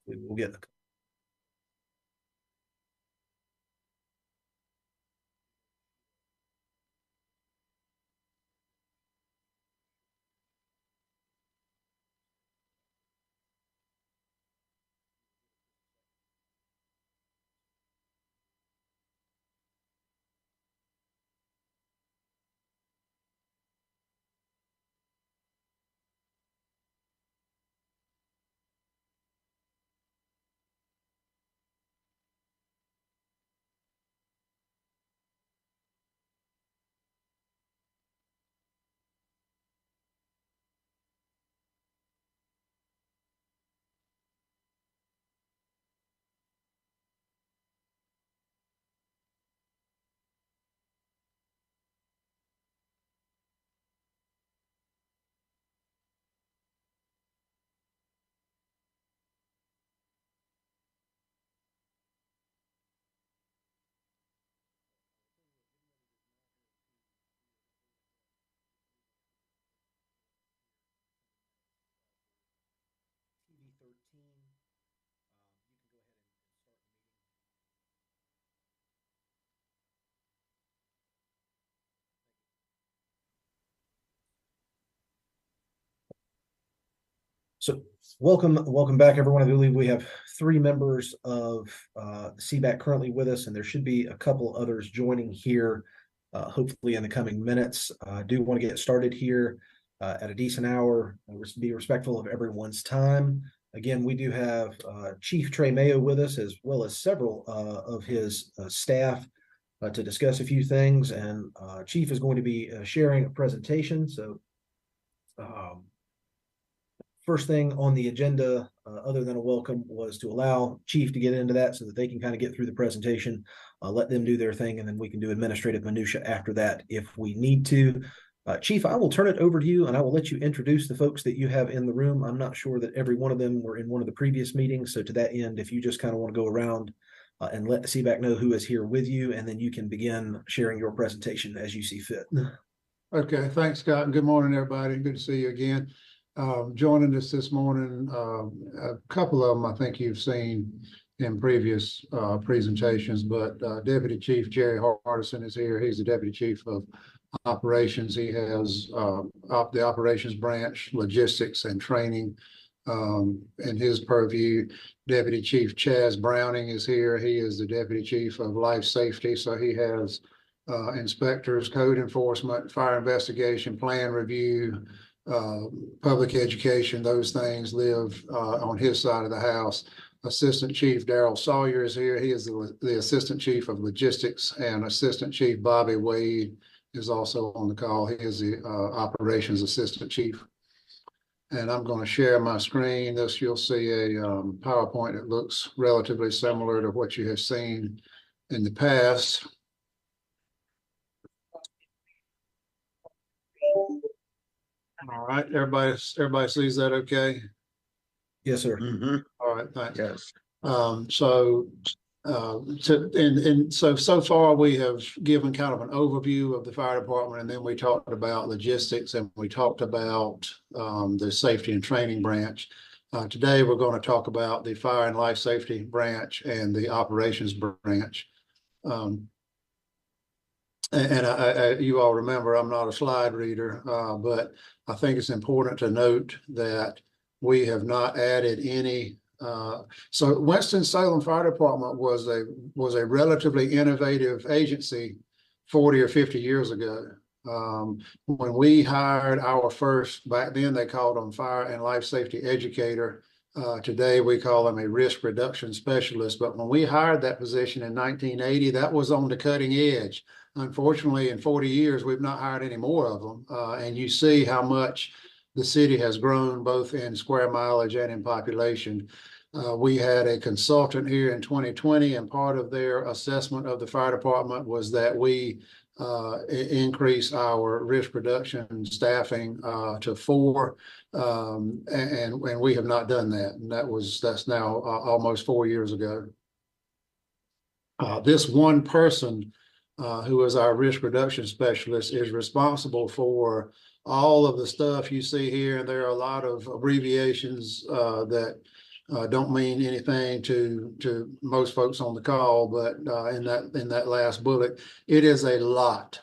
We will get. TV 13. You can go ahead and start the meeting. So welcome back, everyone. I believe we have 3 members of CBAC currently with us, and there should be a couple others joining here, hopefully in the coming minutes. I do want to get started here at a decent hour. Be respectful of everyone's time. Again, we do have Chief Trey Mayo with us, as well as several of his staff to discuss a few things. And Chief is going to be sharing a presentation. So first thing on the agenda, other than a welcome, was to allow Chief to get into that so that they can kind of get through the presentation, let them do their thing, and then we can do administrative minutia after that if we need to. Chief, I will turn it over to you, and I will let you introduce the folks that you have in the room. I'm not sure that every one of them were in one of the previous meetings, so to that end, if you just kind of want to go around and let the CBAC know who is here with you, and then you can begin sharing your presentation as you see fit. Okay, thanks, Scott, and good morning, everybody. Good to see you again. Joining us this morning, a couple of them I think you've seen in previous presentations, but Deputy Chief Jerry Hardison is here. He's the Deputy Chief of Operations. He has the operations branch, logistics, and training in his purview. Deputy Chief Chaz Browning is here. He is the Deputy Chief of Life Safety, so he has inspectors, code enforcement, fire investigation, plan review, public education. Those things live on his side of the house. Assistant Chief Daryl Sawyer is here. He is the Assistant Chief of Logistics, and Assistant Chief Bobby Wade is also on the call. He is the Operations Assistant Chief. And I'm going to share my screen. This, you'll see a PowerPoint that looks relatively similar to what you have seen in the past. All right, everybody sees that okay? Yes, sir. Mm-hmm. All right, thanks. Yes. So far we have given kind of an overview of the fire department, and then we talked about logistics, and we talked about the safety and training branch. Today we're going to talk about the fire and life safety branch and the operations branch. You all remember I'm not a slide reader, but I think it's important to note that we have not added any. So Winston-Salem Fire Department was a relatively innovative agency 40 or 50 years ago. When we hired our first, back then they called them fire and life safety educator. Today we call them a risk reduction specialist. But when we hired that position in 1980, that was on the cutting edge. Unfortunately, in 40 years, we've not hired any more of them. And you see how much the city has grown, both in square mileage and in population. We had a consultant here in 2020, and part of their assessment of the fire department was that we increase our risk reduction staffing to 4, and we have not done that. And that's now almost 4 years ago. This one person who is our risk reduction specialist is responsible for all of the stuff you see here. And there are a lot of abbreviations that Don't mean anything to most folks on the call, but in that last bullet, it is a lot.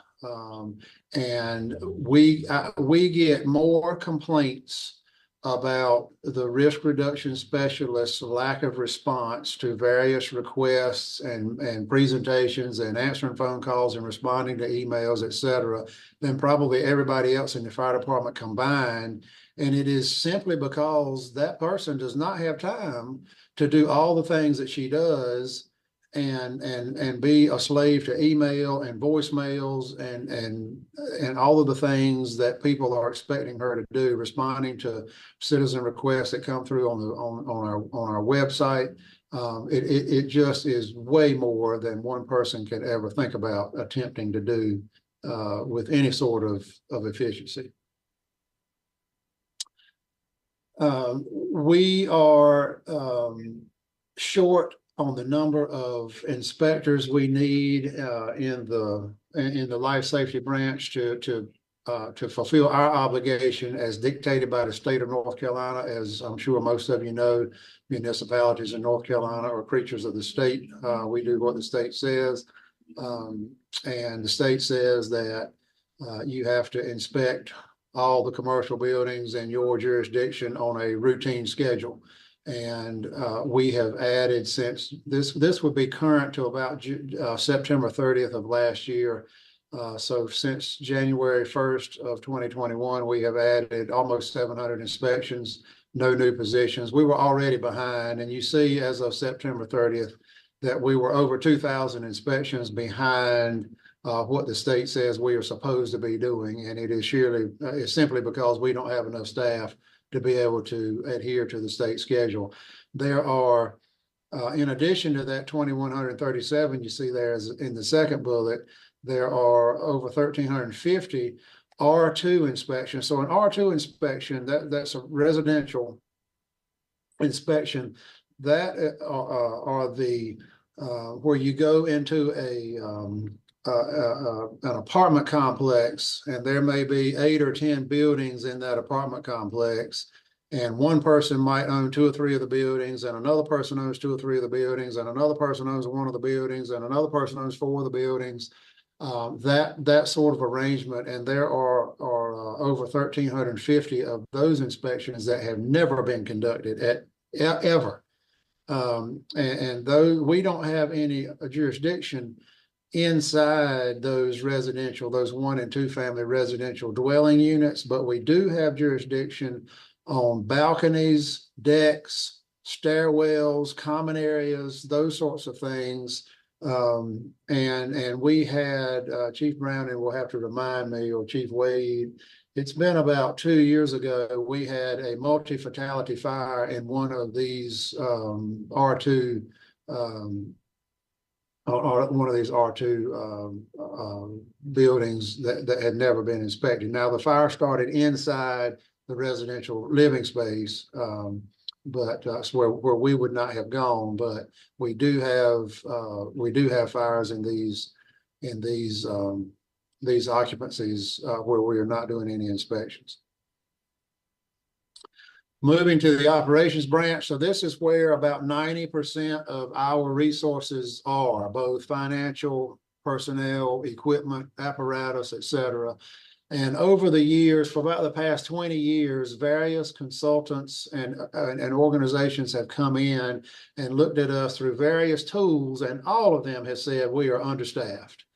And we get more complaints about the risk reduction specialists' lack of response to various requests and presentations and answering phone calls and responding to emails, et cetera, than probably everybody else in the fire department combined. And it is simply because that person does not have time to do all the things that she does and be a slave to email and voicemails and all of the things that people are expecting her to do, responding to citizen requests that come through on our website. It just is way more than one person could ever think about attempting to do with any sort of efficiency. We are short on the number of inspectors we need in the life safety branch to fulfill our obligation as dictated by the state of North Carolina. As I'm sure most of you know, municipalities in North Carolina are creatures of the state. We do what the state says, and the state says that you have to inspect all the commercial buildings in your jurisdiction on a routine schedule. And we have added, since this would be current to about September 30th of last year. So since January 1st of 2021, we have added almost 700 inspections, no new positions. We were already behind, and you see as of September 30th that we were over 2,000 inspections behind what the state says we are supposed to be doing. And it is it's simply because we don't have enough staff to be able to adhere to the state schedule. There are, in addition to that 2,137 you see there in the second bullet, there are over 1,350 R2 inspections. So an R2 inspection, that's a residential inspection. That are the where you go into an apartment complex, and there may be 8 or 10 buildings in that apartment complex, and one person might own 2 or 3 of the buildings, and another person owns 2 or 3 of the buildings, and another person owns 1 of the buildings, and another person owns 4 of the buildings. That sort of arrangement, and there are over 1,350 of those inspections that have never been conducted ever. And though we don't have any jurisdiction inside those 1 and 2 family residential dwelling units, but we do have jurisdiction on balconies, decks, stairwells, common areas, those sorts of things. And we had Chief Browning will have to remind me, or Chief Wade, it's been about 2 years ago, we had a multi-fatality fire in one of these R2 or one of these R2 buildings that had never been inspected. Now, the fire started inside the residential living space, but that's where we would not have gone. But we do have fires in these occupancies where we are not doing any inspections. Moving to the operations branch. So this is where about 90% of our resources are, both financial, personnel, equipment, apparatus, et cetera. And over the years, for about the past 20 years, various consultants and organizations have come in and looked at us through various tools, and all of them have said we are understaffed.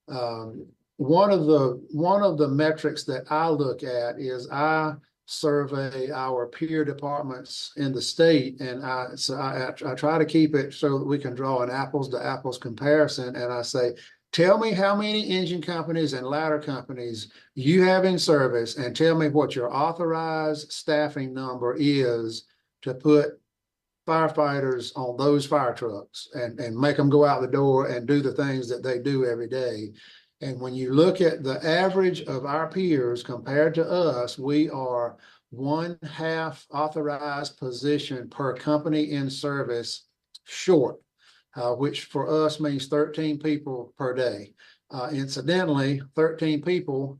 One of the metrics that I look at is I survey our peer departments in the state, and I try to keep it so that we can draw an apples to apples comparison. And I say, tell me how many engine companies and ladder companies you have in service, and tell me what your authorized staffing number is to put firefighters on those fire trucks and make them go out the door and do the things that they do every day. And when you look at the average of our peers compared to us, we are 1/2 authorized position per company in service short, which for us means 13 people per day. Incidentally, 13 people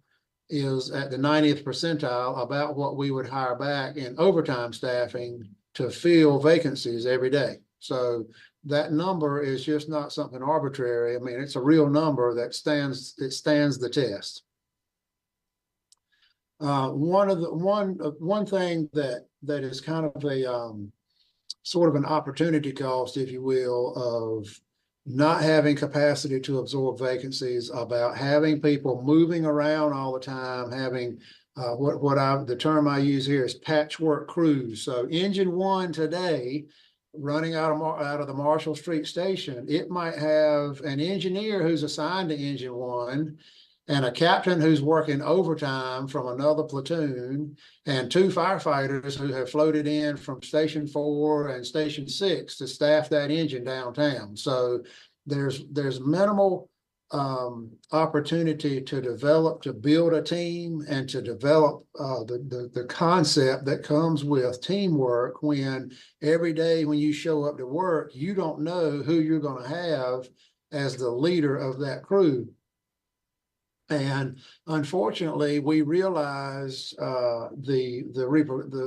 is at the 90th percentile about what we would hire back in overtime staffing to fill vacancies every day. So that number is just not something arbitrary. I mean, it's a real number that stands the test. One thing that is kind of a sort of an opportunity cost, if you will, of not having capacity to absorb vacancies, about having people moving around all the time, having the term I use here is patchwork crews. So engine one today, running out of the Marshall Street station, it might have an engineer who's assigned to engine one, and a captain who's working overtime from another platoon, and 2 firefighters who have floated in from Station 4 and Station 6 to staff that engine downtown. So there's minimal opportunity to build a team and to develop the concept that comes with teamwork, when every day when you show up to work, you don't know who you're going to have as the leader of that crew. And unfortunately, we realized the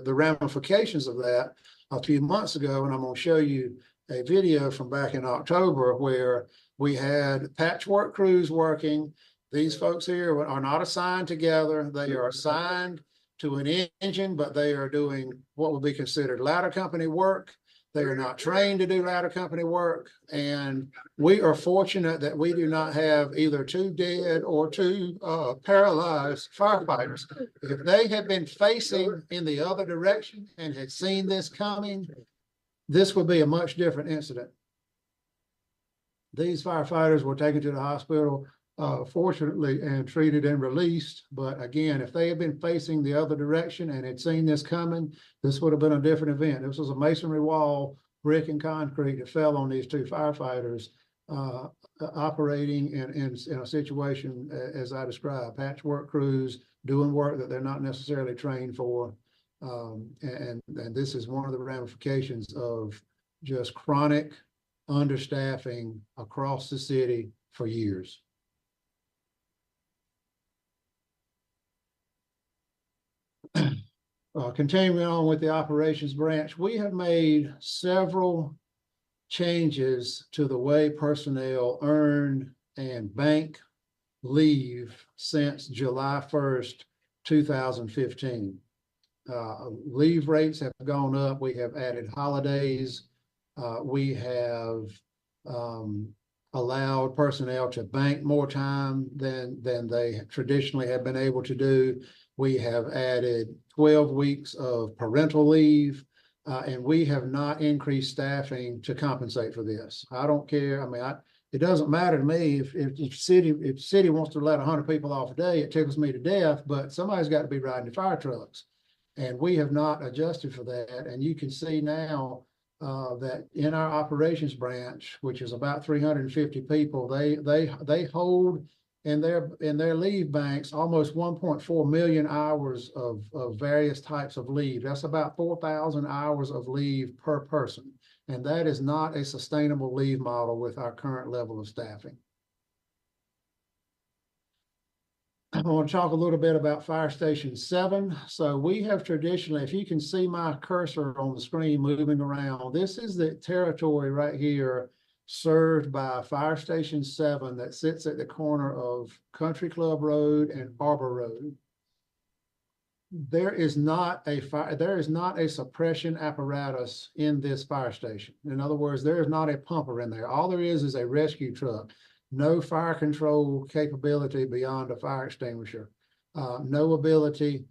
ramifications of that a few months ago, and I'm going to show you a video from back in October where we had patchwork crews working. These folks here are not assigned together. They are assigned to an engine, but they are doing what would be considered ladder company work. They are not trained to do ladder company work. And we are fortunate that we do not have either 2 dead or 2 paralyzed firefighters. If they had been facing in the other direction and had seen this coming, this would be a much different incident. These firefighters were taken to the hospital, fortunately, and treated and released. But again, if they had been facing the other direction and had seen this coming, this would have been a different event. This was a masonry wall, brick and concrete, that fell on these 2 firefighters operating in a situation as I described, patchwork crews doing work that they're not necessarily trained for. And this is one of the ramifications of just chronic understaffing across the city for years. Continuing on with the operations branch, we have made several changes to the way personnel earn and bank leave since July 1st, 2015. Leave rates have gone up. We have added holidays. We have allowed personnel to bank more time than they traditionally have been able to do. We have added 12 weeks of parental leave, and we have not increased staffing to compensate for this. I don't care. I mean, it doesn't matter to me if city wants to let 100 people off a day, it tickles me to death, but somebody's got to be riding the fire trucks. And we have not adjusted for that. And you can see now that in our operations branch, which is about 350 people, they hold in their leave banks almost 1.4 million hours of various types of leave. That's about 4,000 hours of leave per person. And that is not a sustainable leave model with our current level of staffing. I want to talk a little bit about Fire Station 7. So we have traditionally, if you can see my cursor on the screen moving around, this is the territory right here served by Fire Station 7 that sits at the corner of Country Club Road and Arbor Road. There is not a suppression apparatus in this fire station. In other words, there is not a pumper in there. All there is a rescue truck. No fire control capability beyond a fire extinguisher. No ability,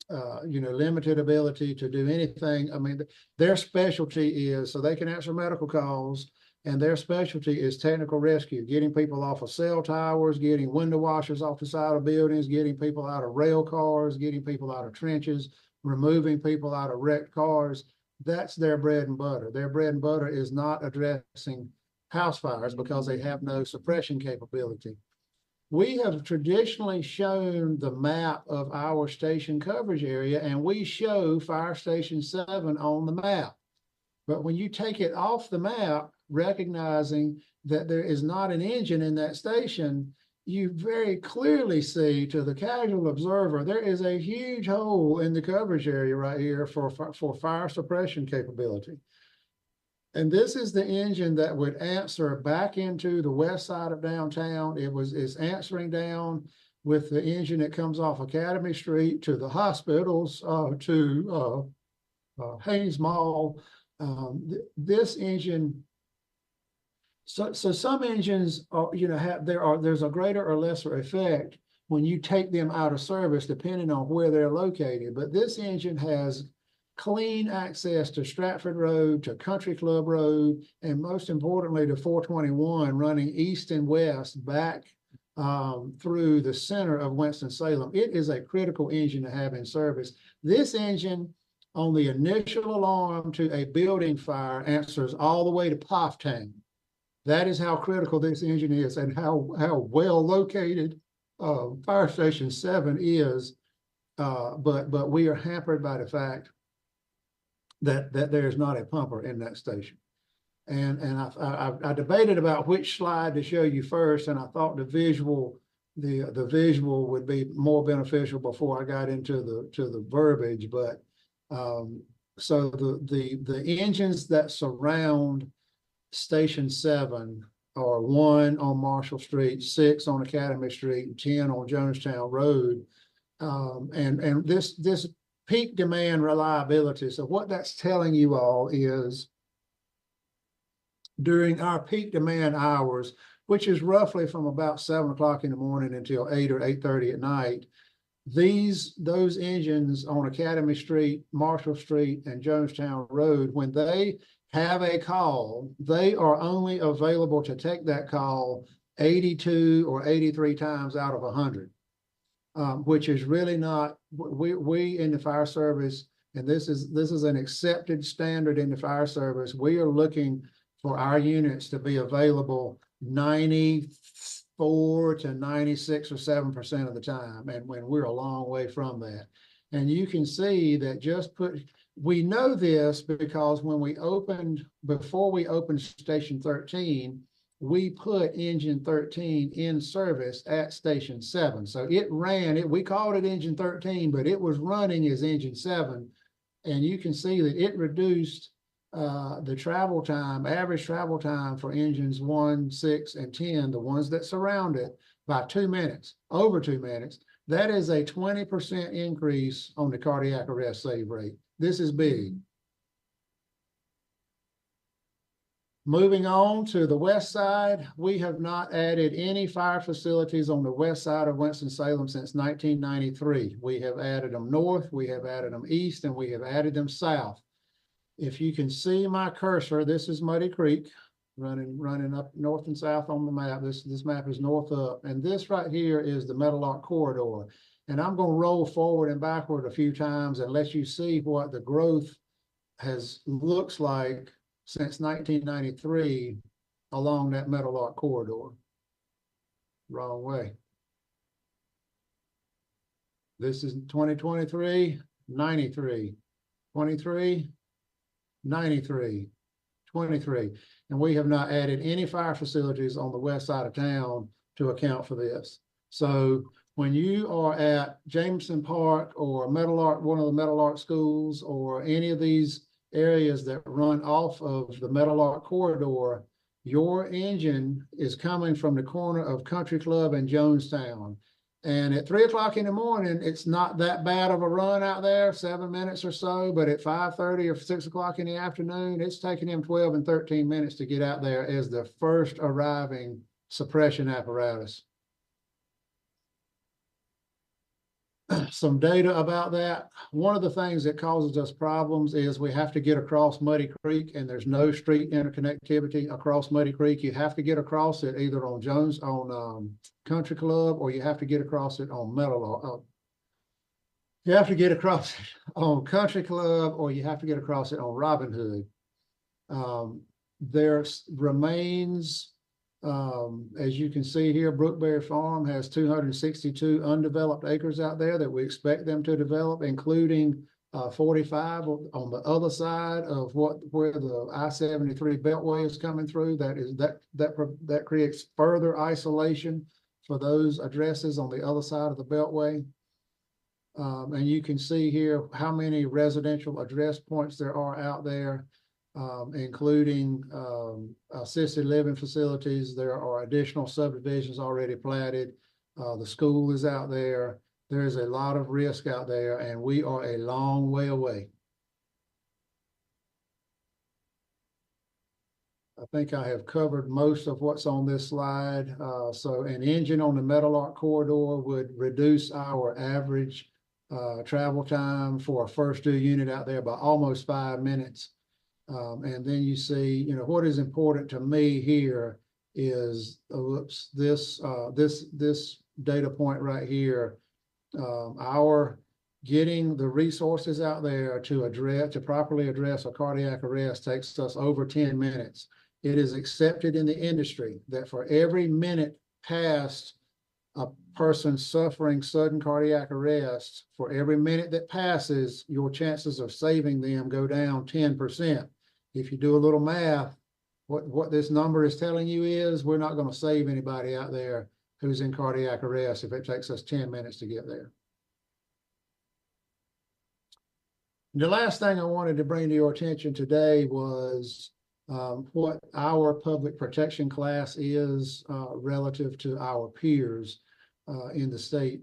limited ability to do anything. I mean, their specialty is, so they can answer medical calls, and their specialty is technical rescue, getting people off of cell towers, getting window washers off the side of buildings, getting people out of rail cars, getting people out of trenches, removing people out of wrecked cars. That's their bread and butter. Their bread and butter is not addressing house fires because they have no suppression capability. We have traditionally shown the map of our station coverage area, and we show Fire Station 7 on the map. But when you take it off the map, recognizing that there is not an engine in that station, you very clearly see to the casual observer, there is a huge hole in the coverage area right here for fire suppression capability. And this is the engine that would answer back into the west side of downtown. It's answering down with the engine that comes off Academy Street to the hospitals, to Haynes Mall. This engine, so some engines are, there's a greater or lesser effect when you take them out of service, depending on where they're located. But this engine has clean access to Stratford Road, to Country Club Road, and most importantly to 421, running east and west back through the center of Winston-Salem. It is a critical engine to have in service. This engine, on the initial alarm to a building fire, answers all the way to Pofftown. That is how critical this engine is, and how well located Fire Station 7 is. But we are hampered by the fact that there's not a pumper in that station. And I debated about which slide to show you first, and I thought the visual would be more beneficial before I got into the verbiage. But so the engines that surround Station 7 are 1 on Marshall Street, 6 on Academy Street, and 10 on Jonestown Road. And this peak demand reliability. So what that's telling you all is, during our peak demand hours, which is roughly from about 7 o'clock in the morning until 8 or 8:30 at night, those engines on Academy Street, Marshall Street, and Jonestown Road, when they have a call, they are only available to take that call 82 or 83 times out of 100, which is really not, we in the fire service, and this is an accepted standard in the fire service, we are looking for our units to be available 94 to 96 or 7% of the time, and when we're a long way from that. And you can see that we know this because before we opened Station 13, we put engine 13 in service at Station 7. So we called it engine 13, but it was running as engine 7. And you can see that it reduced the average travel time for engines 1, 6, and 10, the ones that surround it, by 2 minutes, over 2 minutes. That is a 20% increase on the cardiac arrest save rate. This is big. Moving on to the west side, we have not added any fire facilities on the west side of Winston-Salem since 1993. We have added them north, we have added them east, and we have added them south. If you can see my cursor, this is Muddy Creek, running up north and south on the map. This map is north up, and this right here is the Meadowlark corridor. And I'm going to roll forward and backward a few times and let you see what the growth looks like since 1993 along that Meadowlark corridor. Wrong way. This is 2023, 93, 23, 93, 23. And we have not added any fire facilities on the west side of town to account for this. So when you are at Jameson Park or Meadowlark, one of the Meadowlark schools, or any of these areas that run off of the Meadowlark corridor, your engine is coming from the corner of Country Club and Jonestown. And at 3 o'clock in the morning, it's not that bad of a run out there, 7 minutes or so, but at 5:30 or 6 o'clock in the afternoon, it's taking them 12 and 13 minutes to get out there as the first arriving suppression apparatus. Some data about that. One of the things that causes us problems is we have to get across Muddy Creek, and there's no street interconnectivity across Muddy Creek. You have to get across it either on Country Club, or you have to get across it on Meadowlark. You have to get across it on Country Club, or you have to get across it on Robin Hood. There remains, as you can see here, Brookberry Farm has 262 undeveloped acres out there that we expect them to develop, including 45 on the other side of where the I-73 Beltway is coming through. That creates further isolation for those addresses on the other side of the Beltway. And you can see here how many residential address points there are out there, including assisted living facilities. There are additional subdivisions already platted. The school is out there. There's a lot of risk out there, and we are a long way away. I think I have covered most of what's on this slide. So an engine on the Metal Arc corridor would reduce our average travel time for a first due unit out there by almost 5 minutes. And then you see, what is important to me here is, this data point right here, our getting the resources out there to properly address a cardiac arrest takes us over 10 minutes. It is accepted in the industry that for every minute past a person suffering sudden cardiac arrest, for every minute that passes, your chances of saving them go down 10%. If you do a little math, what this number is telling you is we're not going to save anybody out there who's in cardiac arrest if it takes us 10 minutes to get there. The last thing I wanted to bring to your attention today was what our public protection class is relative to our peers in the state.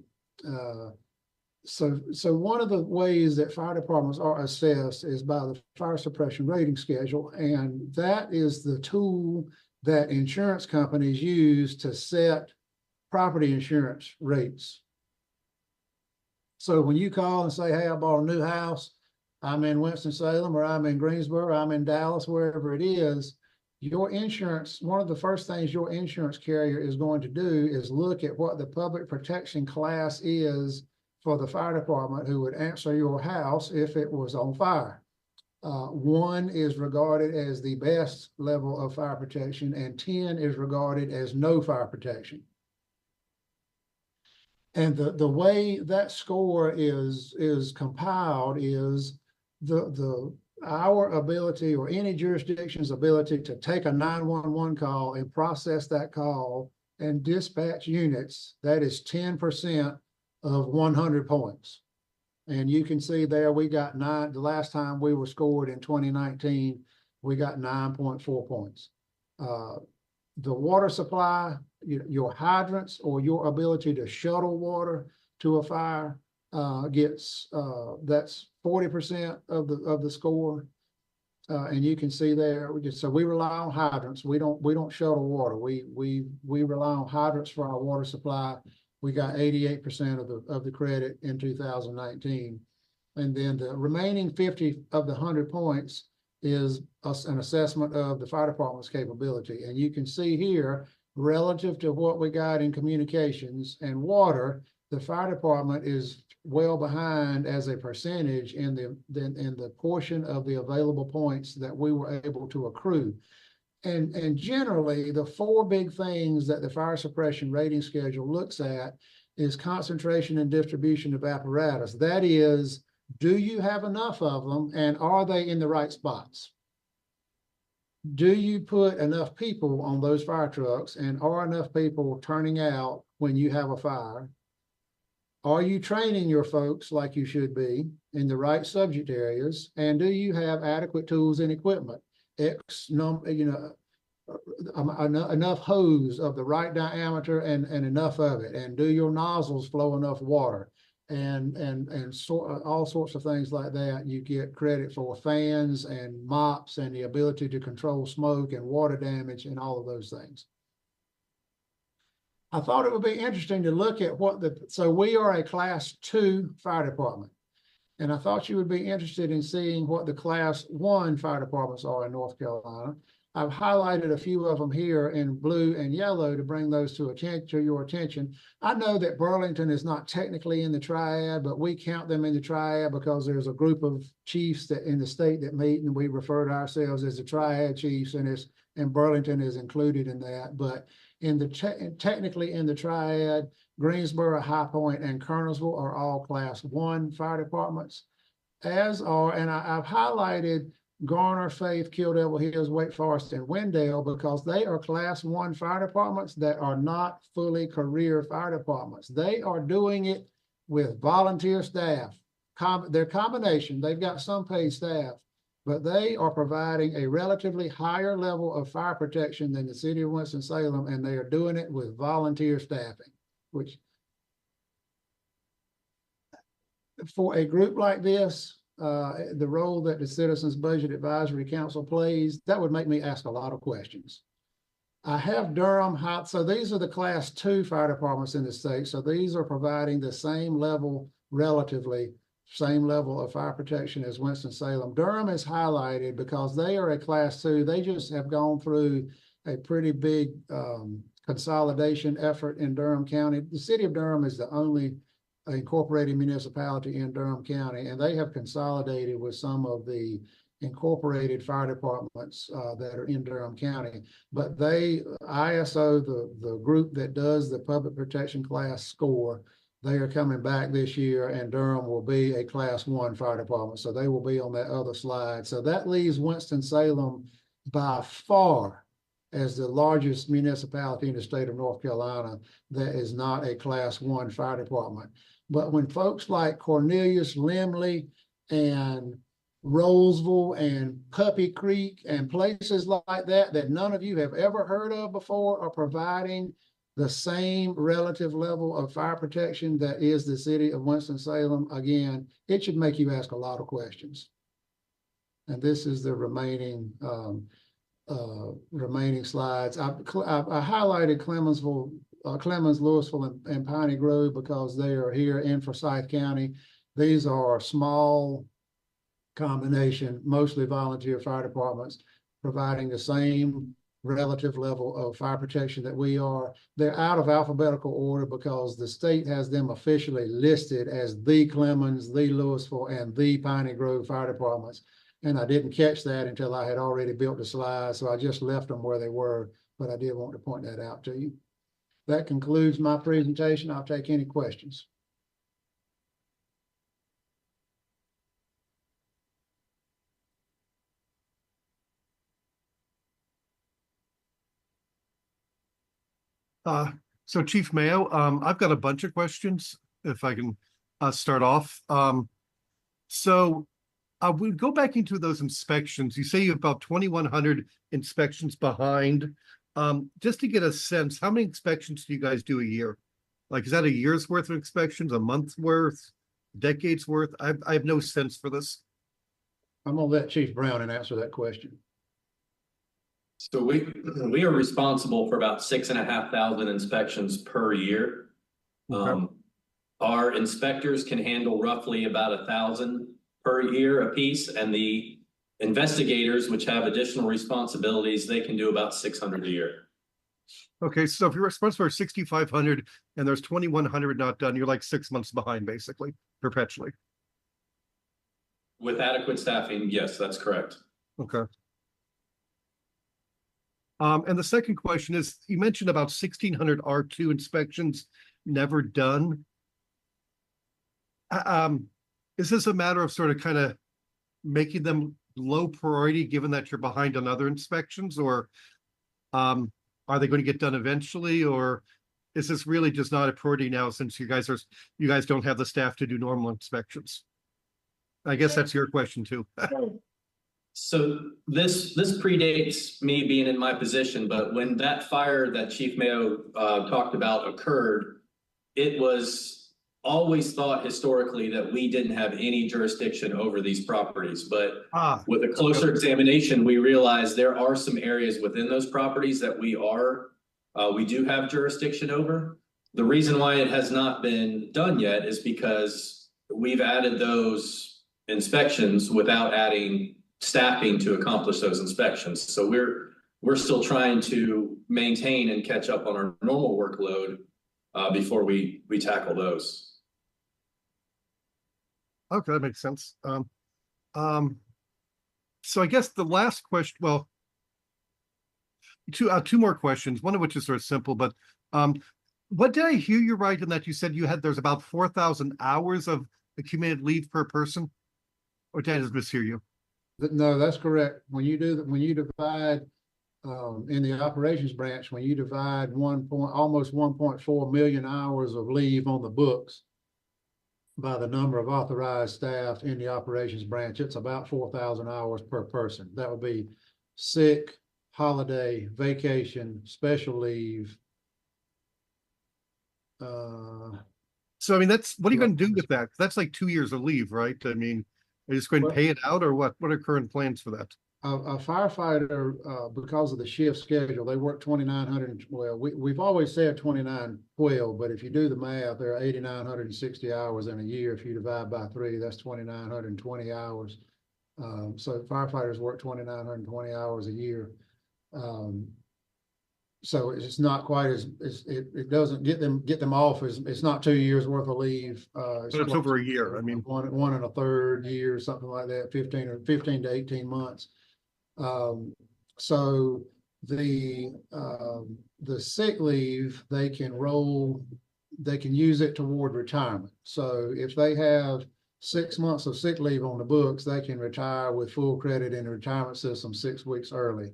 So one of the ways that fire departments are assessed is by the fire suppression rating schedule, and that is the tool that insurance companies use to set property insurance rates. So when you call and say, hey, I bought a new house, I'm in Winston-Salem, or I'm in Greensboro, I'm in Dallas, wherever it is, your insurance, one of the first things your insurance carrier is going to do is look at what the public protection class is for the fire department who would answer your house if it was on fire. 1 is regarded as the best level of fire protection, and 10 is regarded as no fire protection. And the way that score is compiled is our ability, or any jurisdiction's ability, to take a 911 call and process that call and dispatch units. That is 10% of 100 points. And you can see there we got 9. The last time we were scored in 2019, we got 9.4 points. The water supply, your hydrants, or your ability to shuttle water to a fire gets that's 40% of the score. And you can see there, we rely on hydrants. We don't shuttle water. We rely on hydrants for our water supply. We got 88% of the credit in 2019. And then the remaining 50 of the 100 points is an assessment of the fire department's capability. And you can see here, relative to what we got in communications and water, the fire department is well behind as a percentage in the portion of the available points that we were able to accrue. And generally, the 4 big things that the fire suppression rating schedule looks at is concentration and distribution of apparatus. That is, do you have enough of them, and are they in the right spots? Do you put enough people on those fire trucks, and are enough people turning out when you have a fire? Are you training your folks like you should be in the right subject areas? And do you have adequate tools and equipment? Enough hose of the right diameter and enough of it. And do your nozzles flow enough water? And all sorts of things like that. You get credit for fans and mops and the ability to control smoke and water damage and all of those things. I thought it would be interesting to look at so we are a class 2 fire department. And I thought you would be interested in seeing what the class 1 fire departments are in North Carolina. I've highlighted a few of them here in blue and yellow to bring those to your attention. I know that Burlington is not technically in the triad, but we count them in the triad because there's a group of chiefs that in the state that meet, and we refer to ourselves as the triad chiefs, and Burlington is included in that. But technically in the triad, Greensboro, High Point, and Kernersville are all class 1 fire departments, as are, and I've highlighted Garner, Faith, Kill Devil Hills, Wake Forest, and Wendell, because they are Class 1 fire departments that are not fully career fire departments. They are doing it with volunteer staff. Their combination, they've got some paid staff, but they are providing a relatively higher level of fire protection than the city of Winston-Salem, and they are doing it with volunteer staffing, which for a group like this, the role that the Citizens Budget Advisory Council plays, that would make me ask a lot of questions. I have Durham, so these are the Class 2 fire departments in the state. So these are providing the same level, relatively, same level of fire protection as Winston-Salem. Durham is highlighted because they are a Class 2. They just have gone through a pretty big consolidation effort in Durham County. The city of Durham is the only incorporated municipality in Durham County, and they have consolidated with some of the incorporated fire departments that are in Durham County. But ISO, the group that does the public protection class score, they are coming back this year, and Durham will be a Class 1 fire department. So they will be on that other slide. So that leaves Winston-Salem by far as the largest municipality in the state of North Carolina that is not a Class 1 fire department. But when folks like Cornelius, Limley, and Roseville, and Puppy Creek, and places like that none of you have ever heard of before are providing the same relative level of fire protection that is the city of Winston-Salem, again, it should make you ask a lot of questions. And this is the remaining slides. I highlighted Clemens, Louisville, and Piney Grove because they are here in Forsyth County. These are small combination, mostly volunteer fire departments, providing the same relative level of fire protection that we are. They're out of alphabetical order because the state has them officially listed as the Clemens, the Louisville, and the Piney Grove fire departments. And I didn't catch that until I had already built the slides, so I just left them where they were, but I did want to point that out to you. That concludes my presentation. I'll take any questions. So Chief Mayo, I've got a bunch of questions, if I can start off. So we'll go back into those inspections. You say you have about 2,100 inspections behind. Just to get a sense, how many inspections do you guys do a year? Like, is that a year's worth of inspections, a month's worth, decades worth? I have no sense for this. I'm gonna let Chief Brown answer that question. So we are responsible for about 6,500 inspections per year. Okay. Our inspectors can handle roughly about 1,000 per year apiece, and the investigators, which have additional responsibilities, they can do about 600 a year. Okay, so if you're responsible for 6,500 and there's 2,100 not done, you're like 6 months behind, basically, perpetually. With adequate staffing, yes, that's correct. Okay. And the second question is, you mentioned about 1,600 R2 inspections never done. Is this a matter of sort of kind of making them low priority given that you're behind on other inspections, or are they going to get done eventually, or is this really just not a priority now since you guys don't have the staff to do normal inspections? I guess that's your question too. So this predates me being in my position, but when that fire that Chief Mayo talked about occurred, it was always thought historically that we didn't have any jurisdiction over these properties. But with a closer examination, we realized there are some areas within those properties that we do have jurisdiction over. The reason why it has not been done yet is because we've added those inspections without adding staffing to accomplish those inspections. So we're still trying to maintain and catch up on our normal workload before we tackle those. Okay, that makes sense. So I guess the last question, well, two more questions, one of which is sort of simple, but what did I hear you right in that you said there's about 4,000 hours of accumulated leave per person? Or did I just mishear you? No, that's correct. When you do that, when you divide in the operations branch, when you divide almost 1.4 million hours of leave on the books by the number of authorized staff in the operations branch, it's about 4,000 hours per person. That would be sick, holiday, vacation, special leave. So I mean, what are you going to do with that? That's like 2 years of leave, right? I mean, are you just going to pay it out, or what? What are current plans for that? A firefighter, because of the shift schedule, they work 2,900. Well, we've always said 2,912, but if you do the math, there are 8,960 hours in a year. If you divide by 3, that's 2,920 hours. So firefighters work 2,920 hours a year. So it's not quite as it doesn't get them off as it's not 2 years worth of leave. But it's over a year. I mean, one and a third year, something like that, 15 to 18 months. So the sick leave, they can use it toward retirement. So if they have 6 months of sick leave on the books, they can retire with full credit in the retirement system 6 weeks early.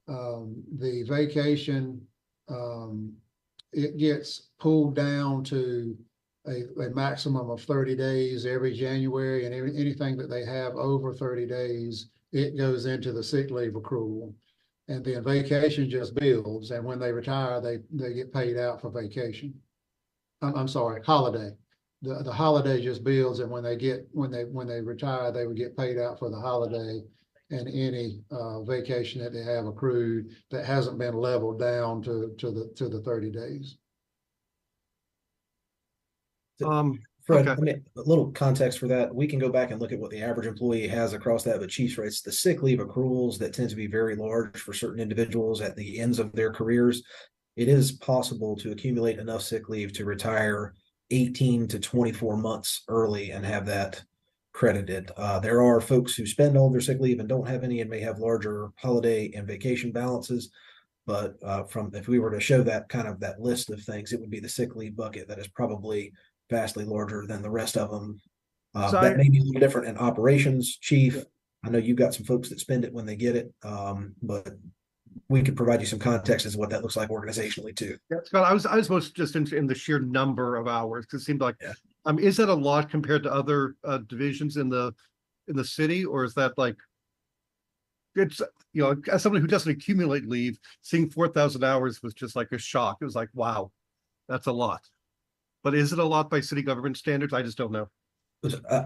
The vacation, it gets pulled down to a maximum of 30 days every January, and anything that they have over 30 days, it goes into the sick leave accrual. And then vacation just builds, and when they retire, they get paid out for vacation. I'm sorry, holiday. The holiday just builds, and when they retire, they would get paid out for the holiday and any vacation that they have accrued that hasn't been leveled down to the 30 days. Fred, okay. I mean, a little context for that. We can go back and look at what the average employee has across that, but Chiefs, right? It's the sick leave accruals that tend to be very large for certain individuals at the ends of their careers. It is possible to accumulate enough sick leave to retire 18 to 24 months early and have that credited. There are folks who spend all their sick leave and don't have any and may have larger holiday and vacation balances. But if we were to show that kind of that list of things, it would be the sick leave bucket that is probably vastly larger than the rest of them. That may be a little different in operations, Chief. I know you've got some folks that spend it when they get it, but we could provide you some context as to what that looks like organizationally too. Yeah, Scott, I was most just in the sheer number of hours, because it seemed like, is that a lot compared to other divisions in the city, or is that like, it's, as someone who doesn't accumulate leave, seeing 4,000 hours was just like a shock. It was like, wow, that's a lot. But is it a lot by city government standards? I just don't know.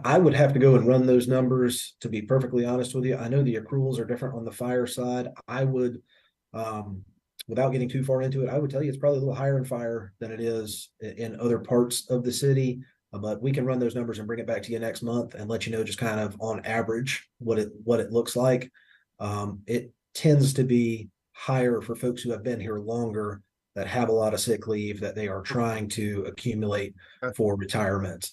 I would have to go and run those numbers to be perfectly honest with you. I know the accruals are different on the fire side. I would, without getting too far into it, I would tell you it's probably a little higher in fire than it is in other parts of the city. But we can run those numbers and bring it back to you next month and let you know just kind of on average what it looks like. It tends to be higher for folks who have been here longer, that have a lot of sick leave that they are trying to accumulate for retirement.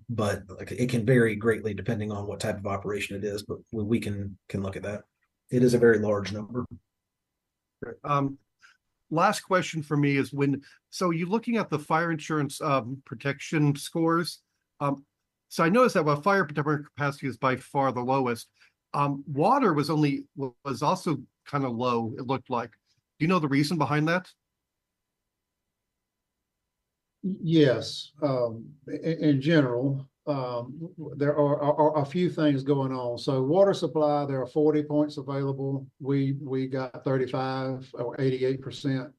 But it can vary greatly depending on what type of operation it is, but we can look at that. It is a very large number. Last question for me is so you're looking at the fire insurance protection scores. So I noticed that while fire department capacity is by far the lowest, water was also kind of low, it looked like. Do you know the reason behind that? Yes, in general, there are a few things going on. So water supply, there are 40 points available. We got 35 or 88%.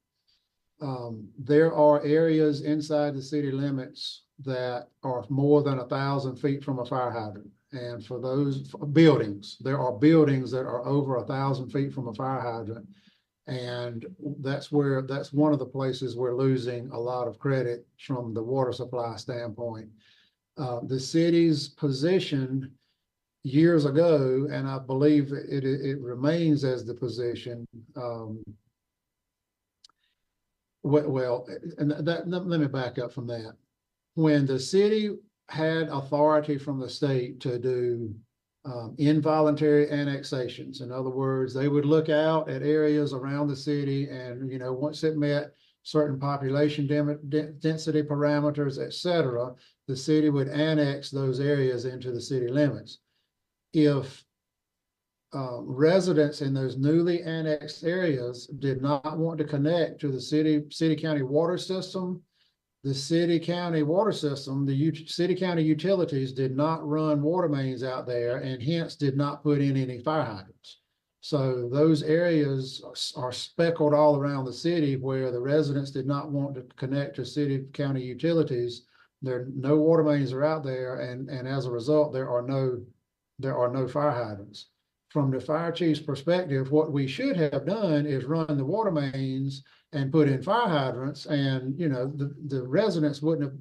There are areas inside the city limits that are more than 1,000 feet from a fire hydrant. And for those buildings, there are buildings that are over 1,000 feet from a fire hydrant. And that's one of the places we're losing a lot of credit from the water supply standpoint. The city's position years ago, and I believe it remains as the position. Let me back up from that. When the city had authority from the state to do involuntary annexations. In other words, they would look out at areas around the city, and once it met certain population density parameters, etc., the city would annex those areas into the city limits. If residents in those newly annexed areas did not want to connect to the city-county water system. The city-county water system, the city-county utilities did not run water mains out there and hence did not put in any fire hydrants. So those areas are speckled all around the city where the residents did not want to connect to city-county utilities. No water mains are out there, and as a result, there are no fire hydrants. From the fire chief's perspective, what we should have done is run the water mains and put in fire hydrants, and the residents wouldn't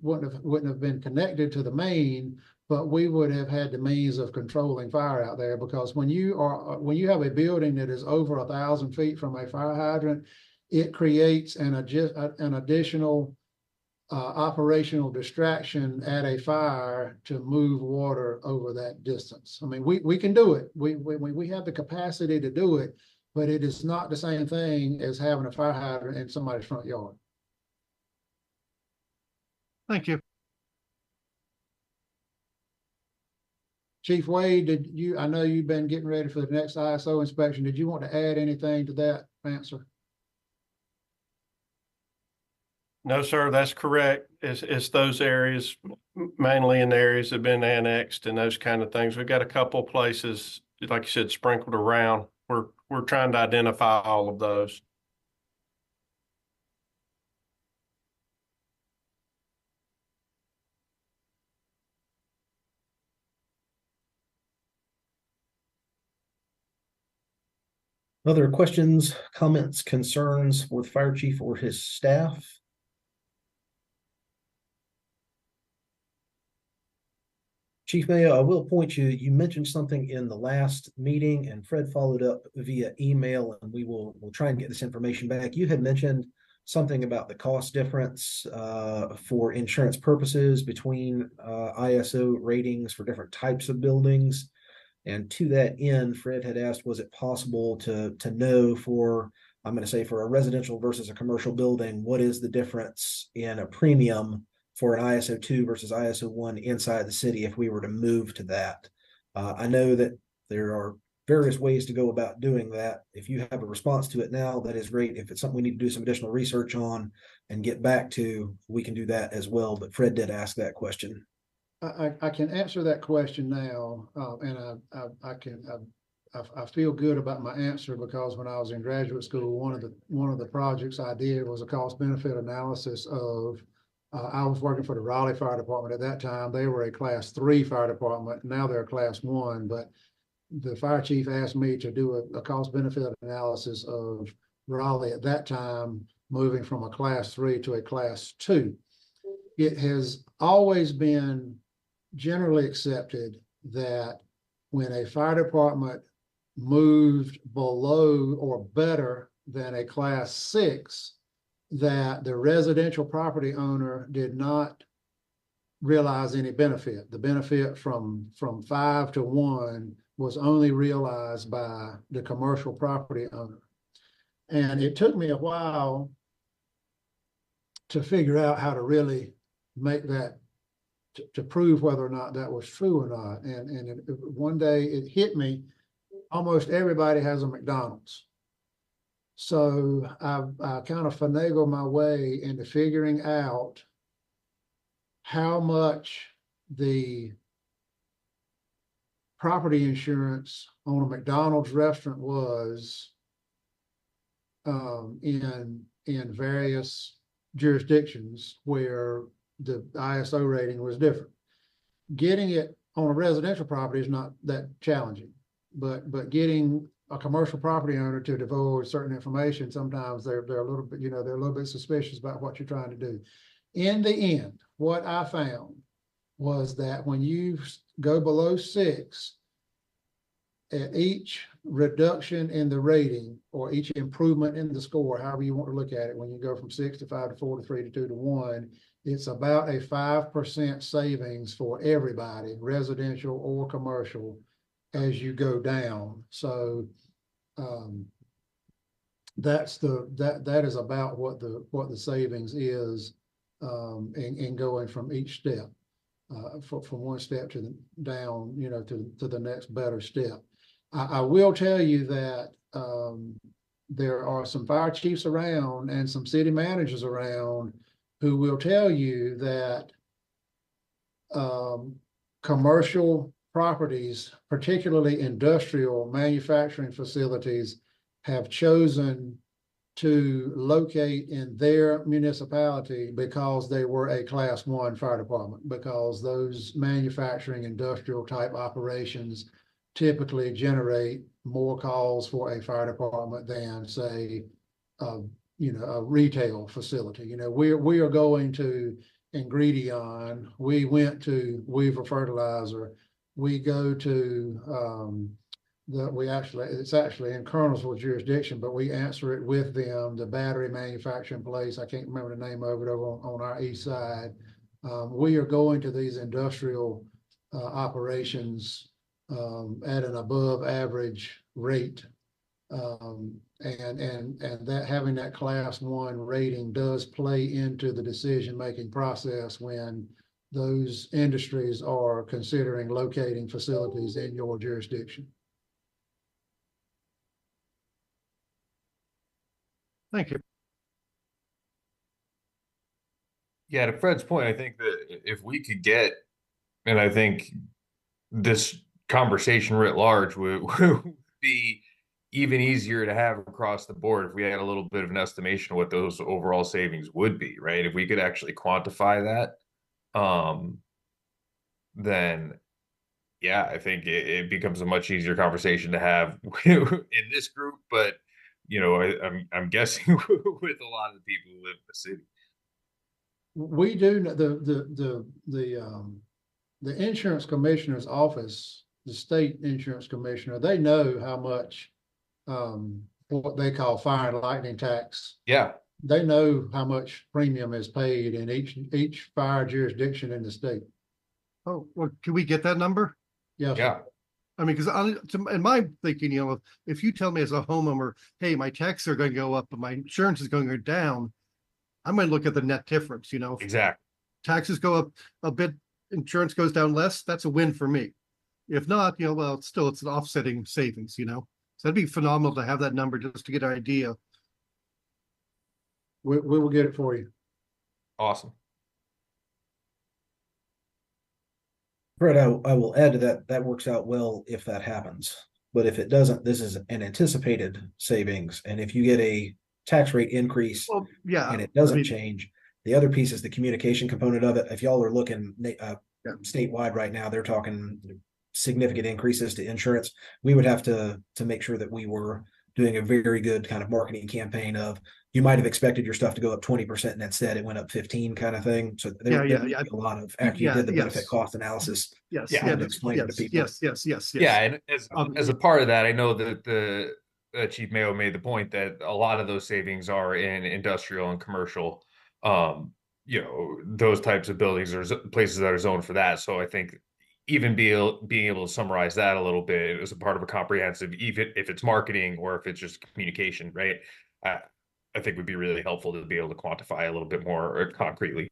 have been connected to the main, but we would have had the means of controlling fire out there. Because when you have a building that is over 1,000 feet from a fire hydrant, it creates an additional operational distraction at a fire to move water over that distance. I mean, we can do it. We have the capacity to do it, but it is not the same thing as having a fire hydrant in somebody's front yard. Thank you. Chief Wade, I know you've been getting ready for the next ISO inspection. Did you want to add anything to that answer? No, sir, that's correct. It's those areas, mainly in the areas that have been annexed and those kind of things. We've got a couple places, like you said, sprinkled around. We're trying to identify all of those. Other questions, comments, concerns for the fire chief or his staff? Chief Mayo, I will point you mentioned something in the last meeting and Fred followed up via email, and we'll try and get this information back. You had mentioned something about the cost difference for insurance purposes between ISO ratings for different types of buildings. And to that end, Fred had asked, was it possible to know for, I'm going to say, for a residential versus a commercial building, what is the difference in a premium for an ISO 2 versus ISO 1 inside the city if we were to move to that? I know that there are various ways to go about doing that. If you have a response to it now, that is great. If it's something we need to do some additional research on and get back to, we can do that as well. But Fred did ask that question. I can answer that question now, and I feel good about my answer because when I was in graduate school, one of the projects I did was a cost benefit analysis of. I was working for the Raleigh Fire Department at that time. They were a Class 3 fire department. Now they're a Class 1, but the fire chief asked me to do a cost benefit analysis of Raleigh at that time, moving from a Class 3 to a Class 2. It has always been generally accepted that when a fire department moved below or better than a Class 6, that the residential property owner did not realize any benefit. The benefit from 5 to 1 was only realized by the commercial property owner. And it took me a while to figure out how to really make that, to prove whether or not that was true or not. And one day it hit me, almost everybody has a McDonald's. So I kind of finagled my way into figuring out how much the property insurance on a McDonald's restaurant was in various jurisdictions where the ISO rating was different. Getting it on a residential property is not that challenging, but getting a commercial property owner to divulge certain information, sometimes they're a little bit, they're a little bit suspicious about what you're trying to do. In the end, what I found was that when you go below 6, at each reduction in the rating or each improvement in the score, however you want to look at it, when you go from 6 to 5 to 4 to 3 to 2 to 1, it's about a 5% savings for everybody, residential or commercial, as you go down. So that is about what the savings is in going from each step, from one step to the down, to the next better step. I will tell you that there are some fire chiefs around and some city managers around who will tell you that commercial properties, particularly industrial manufacturing facilities, have chosen to locate in their municipality because they were a Class 1 fire department, because those manufacturing industrial type operations typically generate more calls for a fire department than, say, a retail facility. We are going to Ingredion, we went to Weaver Fertilizer, we go to it's actually in Colonelsville jurisdiction, but we answer it with them, the battery manufacturing place. I can't remember the name of it over on our east side. We are going to these industrial operations at an above average rate. And that having that Class 1 rating does play into the decision-making process when those industries are considering locating facilities in your jurisdiction. Thank you. Yeah, to Fred's point, I think that if we could get, and I think this conversation writ large would be even easier to have across the board if we had a little bit of an estimation of what those overall savings would be, right? If we could actually quantify that, then yeah, I think it becomes a much easier conversation to have in this group, but I'm guessing with a lot of the people who live in the city. We do the insurance commissioner's office, the state insurance commissioner, they know how much what they call fire and lightning tax. Yeah. They know how much premium is paid in each fire jurisdiction in the state. Oh, well, can we get that number? Yes. Yeah. I mean, because in my thinking, if you tell me as a homeowner, hey, my taxes are going to go up, but my insurance is going to go down, I'm going to look at the net difference. If Exactly. taxes go up a bit, insurance goes down less, that's a win for me. If not, well, it's an offsetting savings, So that'd be phenomenal to have that number just to get an idea. We will get it for you. Awesome. Fred, I will add to that. That works out well if that happens. But if it doesn't, this is an anticipated savings. And if you get a tax rate increase and it doesn't change, the other piece is the communication component of it. If y'all are looking statewide right now, they're talking significant increases to insurance. We would have to make sure that we were doing a very good kind of marketing campaign of, you might have expected your stuff to go up 20% and instead it went up 15 kind of thing. So there a lot of, after you did the benefit cost analysis. Yes. Explain it to people. Yes. Yeah. And as a part of that, I know that the Chief Mayo made the point that a lot of those savings are in industrial and commercial, those types of buildings or places that are zoned for that. So I think even being able to summarize that a little bit as a part of a comprehensive, even if it's marketing or if it's just communication, right? I think would be really helpful to be able to quantify a little bit more concretely.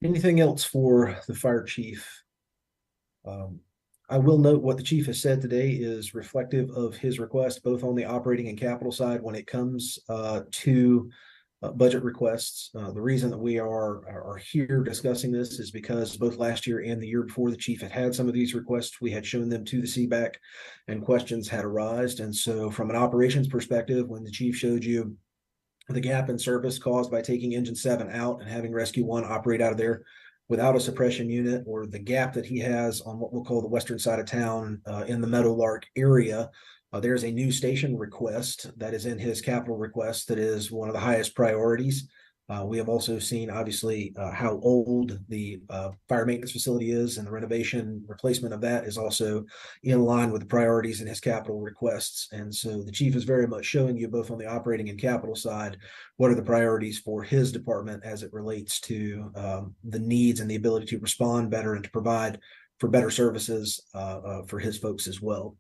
Anything else for the fire chief? I will note what the chief has said today is reflective of his request, both on the operating and capital side when it comes to budget requests. The reason that we are here discussing this is because both last year and the year before, the chief had some of these requests. We had shown them to the CBAC and questions had arisen. And so from an operations perspective, when the chief showed you the gap in service caused by taking engine 7 out and having rescue 1 operate out of there without a suppression unit, or the gap that he has on what we'll call the western side of town in the Meadowlark area, there's a new station request that is in his capital request that is one of the highest priorities. We have also seen, obviously, how old the fire maintenance facility is, and the renovation replacement of that is also in line with the priorities in his capital requests. And so the chief is very much showing you, both on the operating and capital side, what are the priorities for his department as it relates to the needs and the ability to respond better and to provide for better services for his folks as well.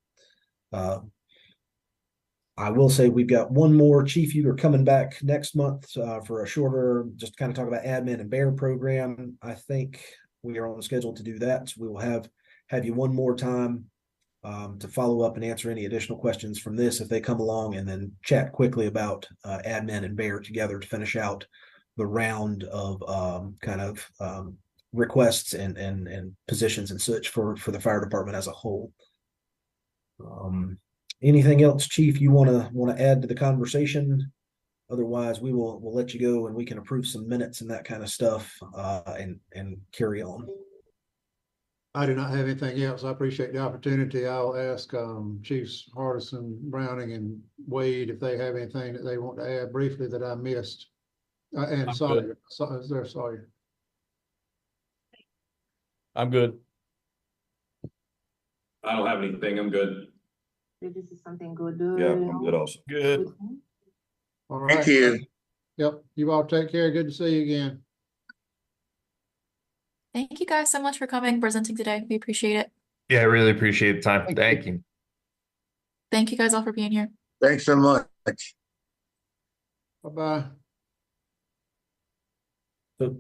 I will say we've got one more. Chief, you are coming back next month for a shorter, just kind of talk about admin and bear program. I think we are on the schedule to do that. So we will have you one more time to follow up and answer any additional questions from this if they come along, and then chat quickly about admin and bear together to finish out the round of requests and positions and such for the fire department as a whole. Anything else, Chief, you want to add to the conversation? Otherwise, we'll let you go and we can approve some minutes and that kind of stuff and carry on. I do not have anything else. I appreciate the opportunity. I'll ask Chiefs Hardison, Browning, and Wade if they have anything that they want to add briefly that I missed. And Sawyer, is there Sawyer? I'm good. I don't have anything. I'm good. This is something good. Yeah, I'm good also. Good. All right. Thank you. Yep. You all take care. Good to see you again. Thank you guys so much for coming, presenting today. We appreciate it. Yeah, I really appreciate the time. Thank you. Thank you guys all for being here. Thanks so much. Bye-bye. So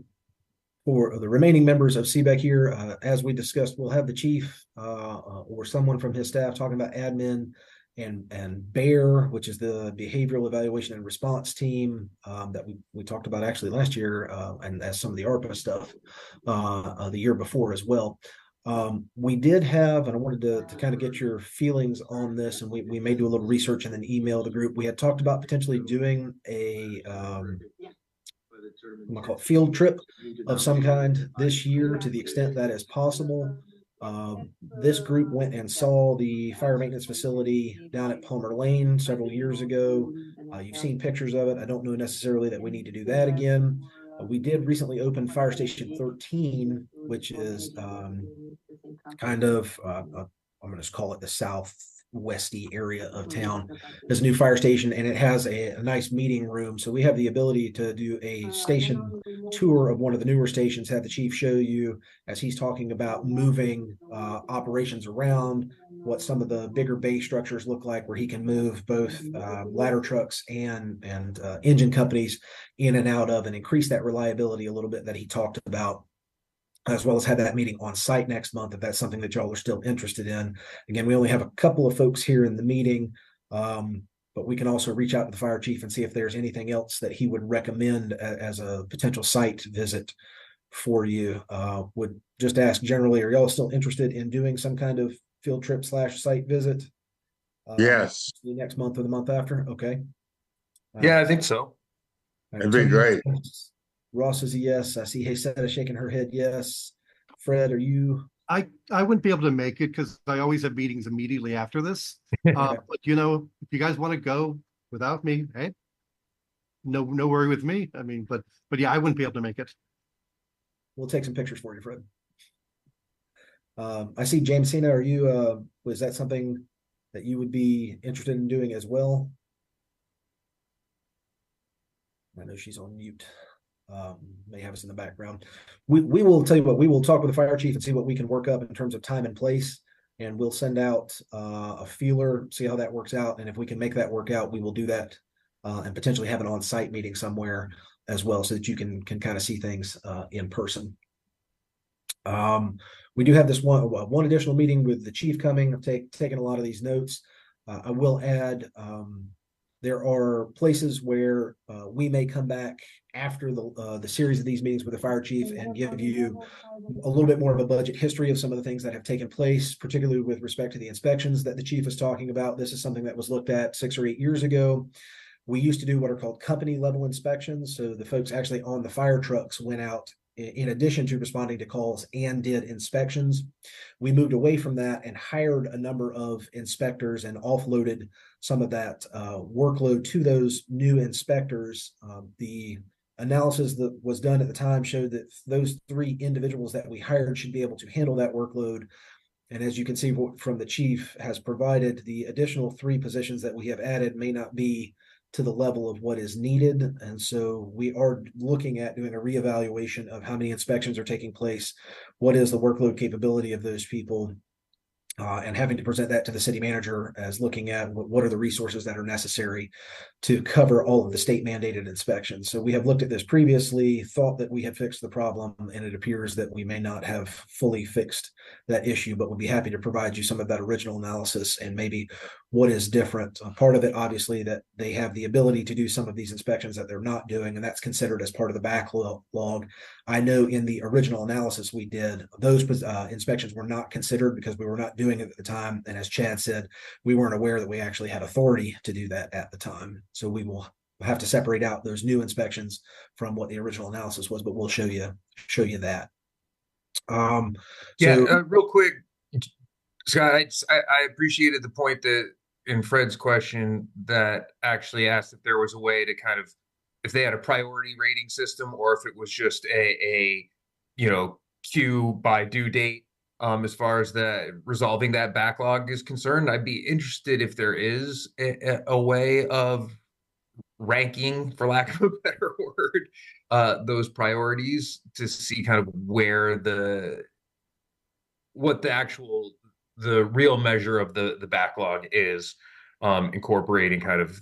for the remaining members of CBEC here, as we discussed, we'll have the chief or someone from his staff talking about admin and BEAR, which is the behavioral evaluation and response team that we talked about actually last year, and as some of the ARPA stuff the year before as well. We did have, and I wanted to kind of get your feelings on this, and we may do a little research and then email the group. We had talked about potentially doing a I'm gonna call it field trip of some kind this year, to the extent that is possible. This group went and saw the fire maintenance facility down at Palmer Lane several years ago. You've seen pictures of it. I don't know necessarily that we need to do that again. We did recently open Fire Station 13, which is kind of, I'm going to just call it the southwesty area of town. There's a new fire station, and it has a nice meeting room. So we have the ability to do a station tour of one of the newer stations, have the chief show you as he's talking about moving operations around, what some of the bigger bay structures look like, where he can move both ladder trucks and engine companies in and out of, and increase that reliability a little bit that he talked about, as well as have that meeting on site next month if that's something that y'all are still interested in. Again, we only have a couple of folks here in the meeting, but we can also reach out to the fire chief and see if there's anything else that he would recommend as a potential site visit for you. Would just ask generally, are y'all still interested in doing some kind of field trip / site visit? Yes. Next month or the month after? Okay. Yeah, I think so. It'd be great. Ross is a yes. I see Haysetta shaking her head yes. Fred, are you? I wouldn't be able to make it because I always have meetings immediately after this. But if you guys want to go without me, hey, no worry with me. I mean, but yeah, I wouldn't be able to make it. We'll take some pictures for you, Fred. I see James Cena. Are you? Was that something that you would be interested in doing as well? I know she's on mute. May have us in the background. We will tell you what, we will talk with the fire chief and see what we can work up in terms of time and place, and we'll send out a feeler, see how that works out, and if we can make that work out, we will do that and potentially have an on-site meeting somewhere as well, so that you can kind of see things in person. We do have this one additional meeting with the chief coming. I've taken a lot of these notes. I will add there are places where we may come back after the series of these meetings with the fire chief and give you a little bit more of a budget history of some of the things that have taken place, particularly with respect to the inspections that the chief is talking about. This is something that was looked at 6 or 8 years ago. We used to do what are called company level inspections. So the folks actually on the fire trucks went out in addition to responding to calls and did inspections. We moved away from that and hired a number of inspectors and offloaded some of that workload to those new inspectors. The analysis that was done at the time showed that those 3 individuals that we hired should be able to handle that workload. And as you can see from the chief has provided, the additional 3 positions that we have added may not be to the level of what is needed. And so we are looking at doing a reevaluation of how many inspections are taking place, what is the workload capability of those people, and having to present that to the city manager as looking at what are the resources that are necessary to cover all of the state mandated inspections. So we have looked at this previously, thought that we had fixed the problem, and it appears that we may not have fully fixed that issue, but would be happy to provide you some of that original analysis and maybe what is different. Part of it, obviously, that they have the ability to do some of these inspections that they're not doing, and that's considered as part of the backlog. I know in the original analysis we did, those inspections were not considered because we were not doing it at the time. And as Chad said, we weren't aware that we actually had authority to do that at the time. So we will have to separate out those new inspections from what the original analysis was, but we'll show you that. Real quick, Scott, I appreciated the point that in Fred's question that actually asked if there was a way to kind of, if they had a priority rating system or if it was just a queue by due date. As far as the resolving that backlog is concerned, I'd be interested if there is a way of ranking, for lack of a better word, those priorities to see kind of where the real measure of the backlog is, incorporating kind of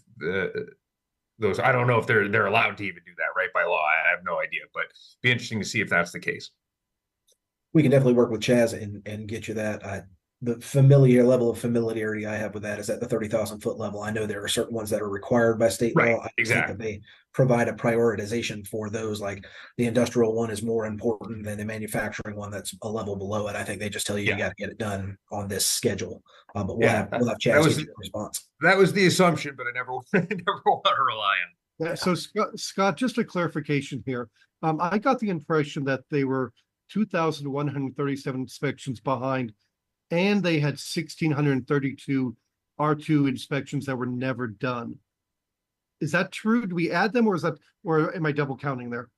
those. I don't know if they're allowed to even do that, right, by law. I have no idea, but it'd be interesting to see if that's the case. We can definitely work with Chaz and get you that. The level of familiarity I have with that is at the 30,000 foot level. I know there are certain ones that are required by state law. I think that they provide a prioritization for those, like the industrial one is more important than the manufacturing one that's a level below it. I think they just tell you you got to get it done on this schedule. But we'll have Chaz get you a response. That was the assumption, but I never want to rely on. Yeah. So Scott, just a clarification here. I got the impression that they were 2,137 inspections behind, and they had 1,632 R2 inspections that were never done. Is that true? Do we add them, or am I double counting there?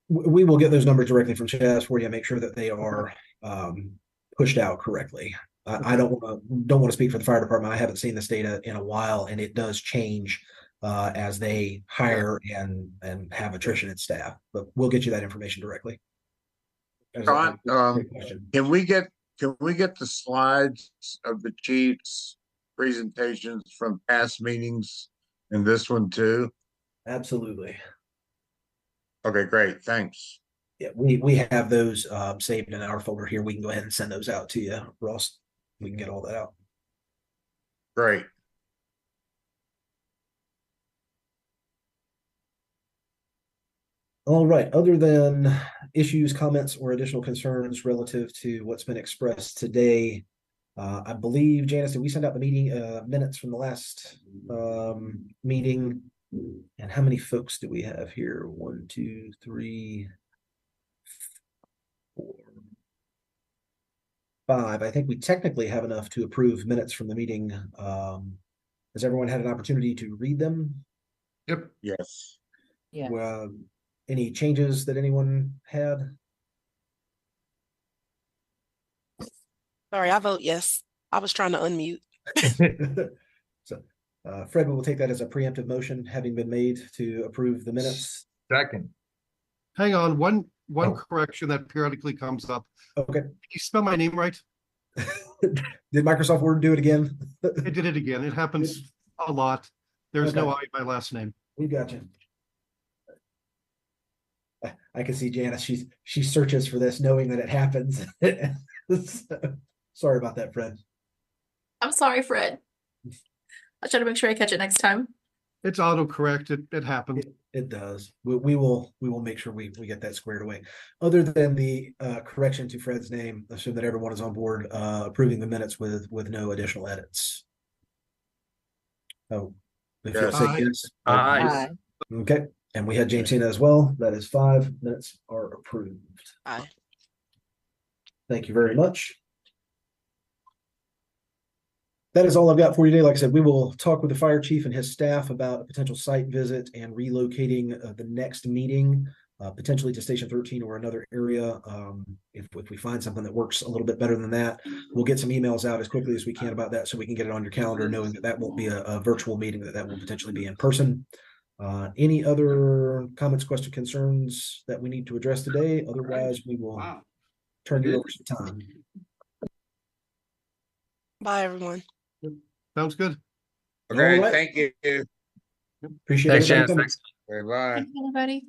We will get those numbers directly from Chaz for you and make sure that they are pushed out correctly. I don't want to speak for the fire department. I haven't seen this data in a while, and it does change as they hire and have attrition in staff. But we'll get you that information directly. Scott, can we get the slides of the chief's presentations from past meetings and this one too? Absolutely. Okay, great. Thanks. Yeah, we have those saved in our folder here. We can go ahead and send those out to you, Ross. We can get all that out. Great. All right. Other than issues, comments, or additional concerns relative to what's been expressed today, I believe, Janice, did we send out the meeting minutes from the last meeting? And how many folks do we have here? 1, 2, 3, 4, 5. I think we technically have enough to approve minutes from the meeting. Has everyone had an opportunity to read them? Yep. Yes. Yeah. Any changes that anyone had? Sorry, I vote yes. I was trying to unmute. So, Fred, we will take that as a preemptive motion having been made to approve the minutes. Second. Hang on, one correction that periodically comes up. Okay. Did you spell my name right? Did Microsoft Word do it again? It did it again. It happens a lot. There's no I in my last name. We got you. I can see Janice. She searches for this, knowing that it happens. Sorry about that, Fred. I'm sorry, Fred. I'll try to make sure I catch it next time. It's autocorrect. It happens. It does. We will make sure we get that squared away. Other than the correction to Fred's name, assume that everyone is on board approving the minutes with no additional edits. Oh, if you'll say yes. Aye. Okay. And we had James Cena as well. That is 5 minutes are approved. Aye. Thank you very much. That is all I've got for you today. Like I said, we will talk with the fire chief and his staff about a potential site visit and relocating the next meeting, potentially to Station 13 or another area. If we find something that works a little bit better than that, we'll get some emails out as quickly as we can about that so we can get it on your calendar, knowing that won't be a virtual meeting, that will potentially be in person. Any other comments, questions, concerns that we need to address today? Otherwise, we will turn you over some time. Bye, everyone. Sounds good. Okay, All right. thank you. Appreciate Thanks, everybody Janice. coming. Thanks. Okay, bye. Thank you, everybody.